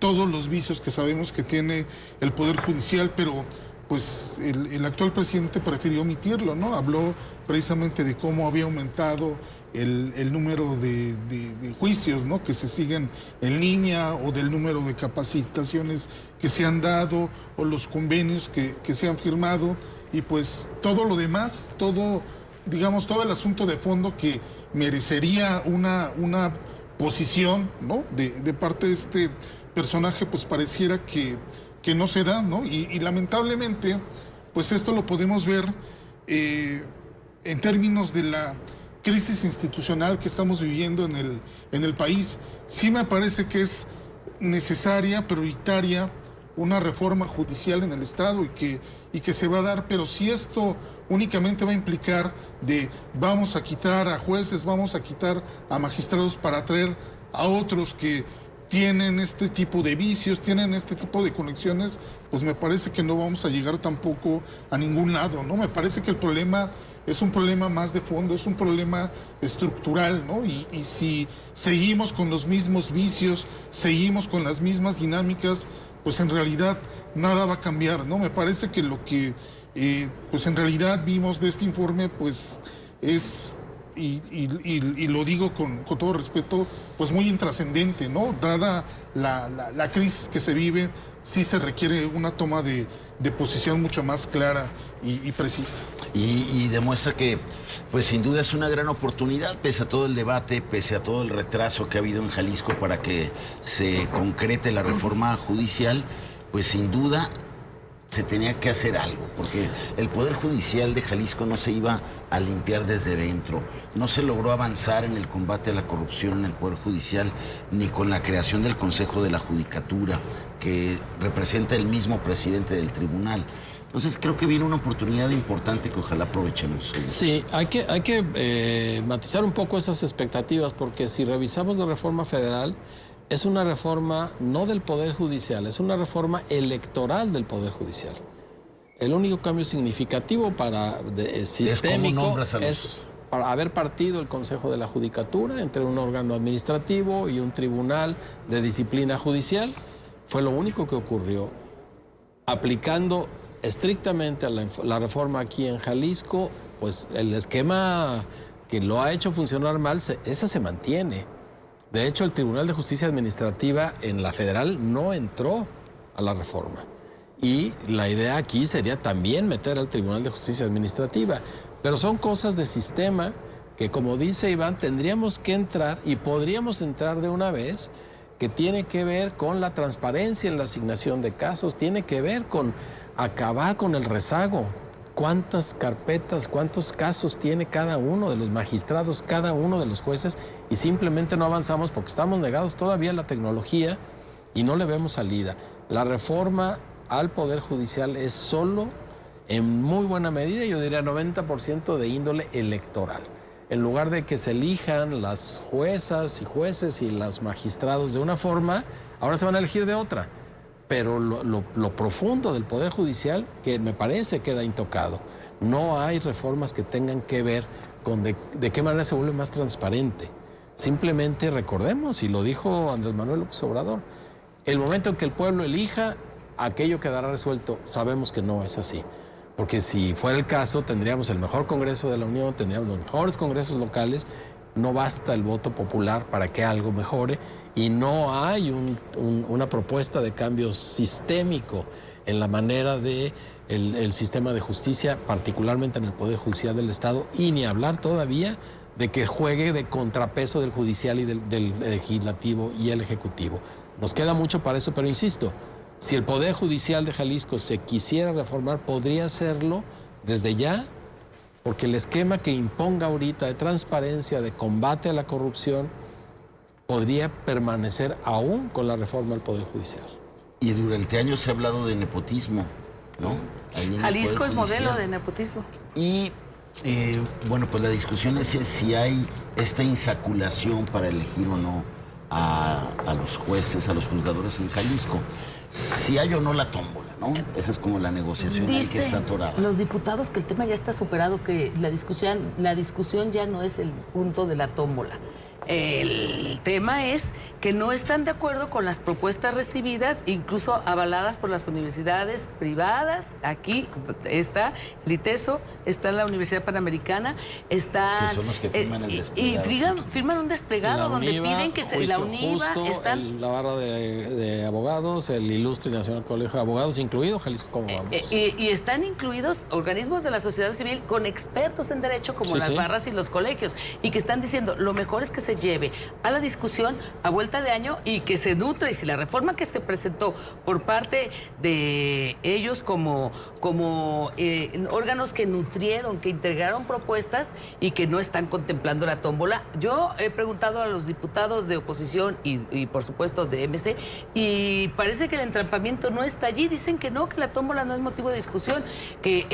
todos los vicios que sabemos que tiene el Poder Judicial? Pero pues el actual presidente prefirió omitirlo, ¿no? Habló precisamente de cómo había aumentado el número de juicios, ¿no?, que se siguen en línea, o del número de capacitaciones que se han dado, o los convenios que se han firmado, y pues todo lo demás, todo el asunto de fondo que merecería una posición, ¿no?, de parte de este personaje pues pareciera que no se da, ¿no? Y lamentablemente, pues esto lo podemos ver en términos de la crisis institucional que estamos viviendo en el país. Sí me parece que es necesaria, prioritaria, una reforma judicial en el Estado y que se va a dar, pero si esto únicamente va a implicar de vamos a quitar a jueces, vamos a quitar a magistrados para traer a otros que tienen este tipo de vicios, tienen este tipo de conexiones, pues me parece que no vamos a llegar tampoco a ningún lado, ¿no? Me parece que el problema es un problema más de fondo, es un problema estructural, ¿no? Y si seguimos con los mismos vicios, seguimos con las mismas dinámicas, pues en realidad nada va a cambiar, ¿no? Me parece que lo que pues en realidad vimos de este informe, pues es, y lo digo con todo respeto, pues muy intrascendente, ¿no? Dada la crisis que se vive, sí se requiere una toma de posición mucho más clara y precisa. Y demuestra que, pues sin duda es una gran oportunidad, pese a todo el debate, pese a todo el retraso que ha habido en Jalisco para que se concrete la reforma judicial, pues sin duda se tenía que hacer algo, porque el Poder Judicial de Jalisco no se iba a limpiar desde dentro. No se logró avanzar en el combate a la corrupción en el Poder Judicial, ni con la creación del Consejo de la Judicatura, que representa el mismo presidente del tribunal. Entonces creo que viene una oportunidad importante que ojalá aprovechemos. Sí, hay que matizar un poco esas expectativas, porque si revisamos la reforma federal, es una reforma no del Poder Judicial, es una reforma electoral del Poder Judicial. El único cambio significativo sistémico es para haber partido el Consejo de la Judicatura entre un órgano administrativo y un tribunal de disciplina judicial. Fue lo único que ocurrió. Aplicando estrictamente a la reforma aquí en Jalisco, pues el esquema que lo ha hecho funcionar mal, ese se mantiene. De hecho, el Tribunal de Justicia Administrativa en la federal no entró a la reforma. Y la idea aquí sería también meter al Tribunal de Justicia Administrativa. Pero son cosas de sistema que, como dice Iván, tendríamos que entrar y podríamos entrar de una vez, que tiene que ver con la transparencia en la asignación de casos, tiene que ver con acabar con el rezago. ¿Cuántas carpetas, cuántos casos tiene cada uno de los magistrados, cada uno de los jueces? Y simplemente no avanzamos porque estamos negados todavía a la tecnología y no le vemos salida. La reforma al Poder Judicial es solo, en muy buena medida, yo diría 90% de índole electoral. En lugar de que se elijan las juezas y jueces y los magistrados de una forma, ahora se van a elegir de otra. Pero lo profundo del Poder Judicial, que me parece queda intocado. No hay reformas que tengan que ver con de qué manera se vuelve más transparente. Simplemente recordemos, y lo dijo Andrés Manuel López Obrador, el momento en que el pueblo elija, aquello quedará resuelto. Sabemos que no es así. Porque si fuera el caso, tendríamos el mejor Congreso de la Unión, tendríamos los mejores congresos locales. No basta el voto popular para que algo mejore. Y no hay una propuesta de cambio sistémico en la manera de el sistema de justicia, particularmente en el Poder Judicial del Estado, y ni hablar todavía de que juegue de contrapeso del judicial y del legislativo y el ejecutivo. Nos queda mucho para eso, pero insisto, si el Poder Judicial de Jalisco se quisiera reformar, podría hacerlo desde ya, porque el esquema que imponga ahorita de transparencia, de combate a la corrupción, podría permanecer aún con la reforma del Poder Judicial. Y durante años se ha hablado de nepotismo, ¿no? Jalisco es modelo de nepotismo. Y bueno, pues la discusión es si hay esta insaculación para elegir o no a los jueces, a los juzgadores en Jalisco. Si hay o no la tómbola, ¿no? Esa es como la negociación ahí que está atorada. Los diputados que el tema ya está superado, que la discusión ya no es el punto de la tómbola. El tema es que no están de acuerdo con las propuestas recibidas, incluso avaladas por las universidades privadas. Aquí está el ITESO, está la Universidad Panamericana, está... Que son los que firman el desplegado. Y firman un desplegado donde piden que la UNIVA... La barra de abogados, el Ilustre y Nacional Colegio de Abogados, incluido Jalisco Como Vamos. Y están incluidos organismos de la sociedad civil con expertos en derecho como las barras y los colegios, y que están diciendo, lo mejor es que se se lleve a la discusión a vuelta de año y que se nutra. Y si la reforma que se presentó por parte de ellos como órganos que nutrieron, que integraron propuestas y que no están contemplando la tómbola. Yo he preguntado a los diputados de oposición y por supuesto de MC, y parece que el entrampamiento no está allí. Dicen que no, que la tómbola no es motivo de discusión, que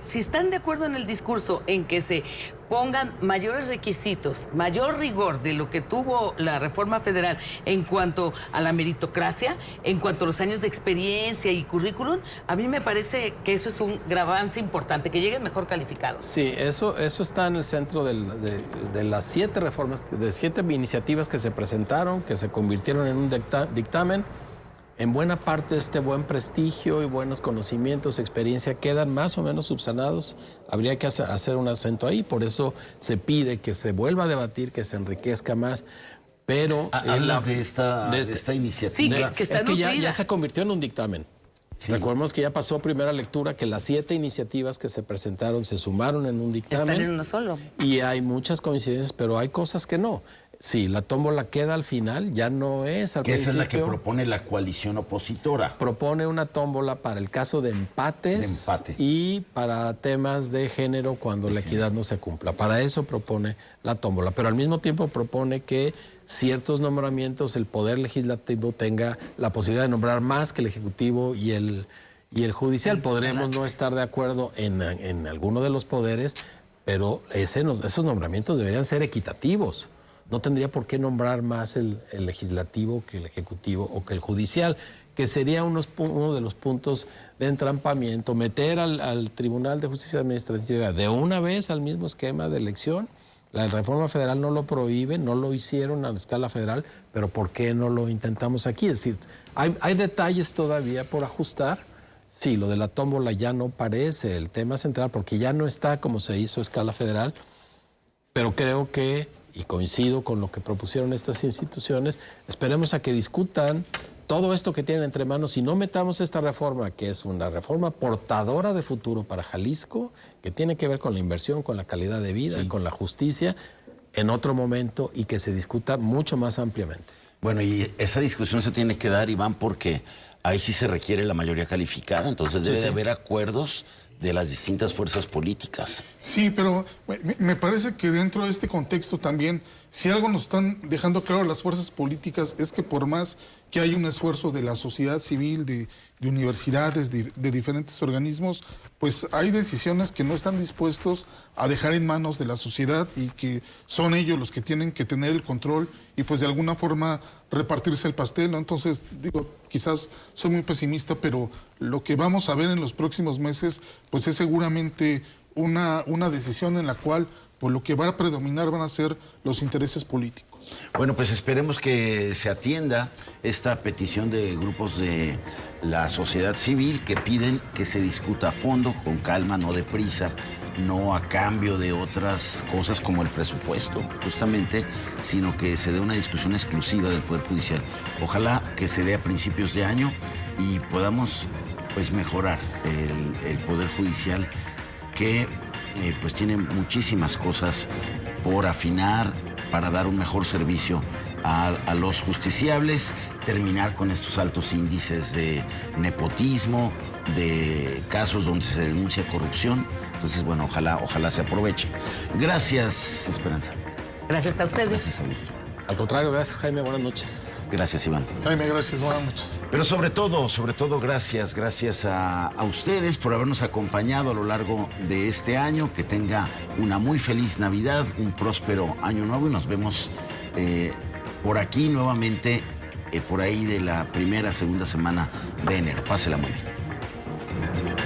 si están de acuerdo en el discurso en que se pongan mayores requisitos, mayor rigor de lo que tuvo la reforma federal en cuanto a la meritocracia, en cuanto a los años de experiencia y currículum, a mí me parece que eso es un gran avance importante, que lleguen mejor calificados. Sí, eso está en el centro de las 7 reformas, de 7 iniciativas que se presentaron, que se convirtieron en un dictamen. En buena parte este buen prestigio y buenos conocimientos, experiencia, quedan más o menos subsanados. Habría que hacer un acento ahí, por eso se pide que se vuelva a debatir, que se enriquezca más. Pero hablas de esta iniciativa. Sí, que está es que nutrida. ya se convirtió en un dictamen. Sí. Recordemos que ya pasó primera lectura, que las 7 iniciativas que se presentaron se sumaron en un dictamen. Están en uno solo. Y hay muchas coincidencias, pero hay cosas que no. Sí, la tómbola queda al final, ya no es al principio. Esa es la que propone la coalición opositora. Propone una tómbola para el caso de empates y para temas de género cuando la equidad no se cumpla. Para eso propone la tómbola, pero al mismo tiempo propone que ciertos nombramientos el Poder Legislativo tenga la posibilidad de nombrar más que el Ejecutivo y el Judicial. Podremos no estar de acuerdo en alguno de los poderes, pero esos nombramientos deberían ser equitativos. No tendría por qué nombrar más el legislativo que el ejecutivo o que el judicial, que sería uno de los puntos de entrampamiento, meter al Tribunal de Justicia Administrativa de una vez al mismo esquema de elección. La reforma federal no lo prohíbe, no lo hicieron a la escala federal, pero ¿por qué no lo intentamos aquí? Es decir, hay detalles todavía por ajustar. Sí, lo de la tómbola ya no parece el tema central porque ya no está como se hizo a escala federal, pero creo que, y coincido con lo que propusieron estas instituciones, esperemos a que discutan todo esto que tienen entre manos y no metamos esta reforma, que es una reforma portadora de futuro para Jalisco, que tiene que ver con la inversión, con la calidad de vida, con la justicia, en otro momento y que se discuta mucho más ampliamente. Bueno, y esa discusión se tiene que dar, Iván, porque ahí sí se requiere la mayoría calificada, entonces debe de haber acuerdos de las distintas fuerzas políticas. Sí, pero me parece que dentro de este contexto también, si algo nos están dejando claro las fuerzas políticas, es que por más que hay un esfuerzo de la sociedad civil, de universidades, de diferentes organismos, pues hay decisiones que no están dispuestos a dejar en manos de la sociedad y que son ellos los que tienen que tener el control y pues de alguna forma repartirse el pastel, ¿no? Entonces, digo, quizás soy muy pesimista, pero lo que vamos a ver en los próximos meses, pues es seguramente una decisión en la cual pues lo que va a predominar van a ser los intereses políticos. Bueno, pues esperemos que se atienda esta petición de grupos de la sociedad civil que piden que se discuta a fondo, con calma, no deprisa, no a cambio de otras cosas como el presupuesto, justamente, sino que se dé una discusión exclusiva del Poder Judicial. Ojalá que se dé a principios de año y podamos pues mejorar el Poder Judicial, que pues tiene muchísimas cosas por afinar para dar un mejor servicio a los justiciables, terminar con estos altos índices de nepotismo, de casos donde se denuncia corrupción. Entonces, bueno, ojalá se aproveche. Gracias, Esperanza. Gracias a ustedes. Gracias, Augusto. Al contrario, gracias, Jaime, buenas noches. Gracias, Iván. Jaime, gracias, buenas noches. Pero sobre todo, gracias a ustedes por habernos acompañado a lo largo de este año. Que tenga una muy feliz Navidad, un próspero año nuevo y nos vemos por aquí nuevamente, por ahí de la primera, segunda semana de enero. Pásela muy bien.